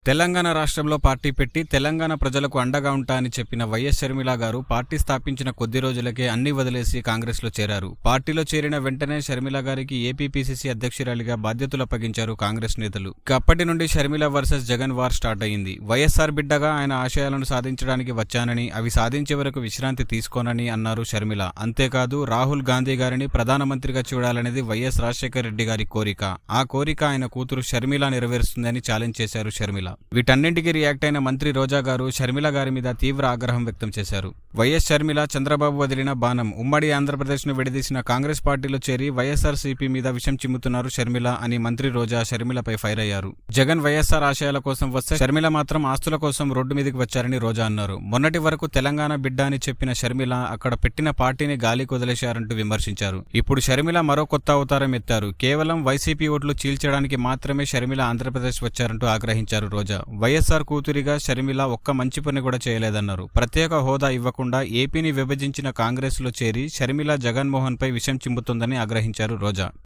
తెలంగాణ రాష్ట్రంలో పార్టీ పెట్టి తెలంగాణ ప్రజలకు అండగా ఉంటా అని చెప్పిన వైఎస్ షర్మిల గారు పార్టీ స్థాపించిన కొద్ది రోజులకే అన్ని వదిలేసి కాంగ్రెస్లో చేరారు. పార్టీలో చేరిన వెంటనే షర్మిల గారికి ఏపీపీసీసీ అధ్యక్షురాలిగా బాధ్యతలు అప్పగించారు కాంగ్రెస్ నేతలు. అప్పటి నుండి Sharmila versus Jagan war start అయింది. వైఎస్ఆర్ బిడ్డగా ఆయన ఆశయాలను సాధించడానికి వచ్చానని, అవి సాధించే వరకు విశ్రాంతి తీసుకోనని అన్నారు షర్మిల. అంతేకాదు, రాహుల్ గాంధీ గారిని ప్రధానమంత్రిగా చూడాలనేది వైఎస్ రాజశేఖర్ రెడ్డి గారి కోరిక. ఆ కోరిక ఆయన కూతురు షర్మిల నెరవేరుస్తుందని ఛాలెంజ్ చేశారు షర్మిల. వీటన్నింటికి రియాక్ట్ అయిన మంత్రి రోజా గారు షర్మిల గారి మీద తీవ్ర ఆగ్రహం వ్యక్తం చేశారు. వైఎస్ షర్మిల చంద్రబాబు వదిలిన బాణం, ఉమ్మడి ఆంధ్రప్రదేశ్ ను విడదీసిన కాంగ్రెస్ పార్టీలో చేరి వైఎస్ఆర్సీపీ మీద విషం చిమ్ముతున్నారు షర్మిల అని మంత్రి రోజా షర్మిలపై ఫైర్ అయ్యారు. జగన్ వైఎస్ఆర్ ఆశయాల కోసం వస్తే షర్మిల మాత్రం ఆస్తుల కోసం రోడ్డు మీదకి వచ్చారని రోజా అన్నారు. మొన్నటి వరకు తెలంగాణ బిడ్డ అని చెప్పిన షర్మిల అక్కడ పెట్టిన పార్టీని గాలికి వదిలేశారంటూ విమర్శించారు. ఇప్పుడు షర్మిల మరో కొత్త అవతారం ఎత్తారు. కేవలం వైసీపీ ఓట్లు చీల్చడానికి మాత్రమే షర్మిల ఆంధ్రప్రదేశ్ వచ్చారంటూ ఆగ్రహించారు రోజా. వైఎస్ఆర్ కూతురిగా షర్మిల ఒక్క మంచి పని కూడా చేయలేదన్నారు. ప్రత్యేక హోదా ఇవ్వకుండా ఏపీని విభజించిన కాంగ్రెస్ లో చేరి షర్మిల జగన్మోహన్ పై విషం చిమ్ముతుందని ఆగ్రహించారు రోజా.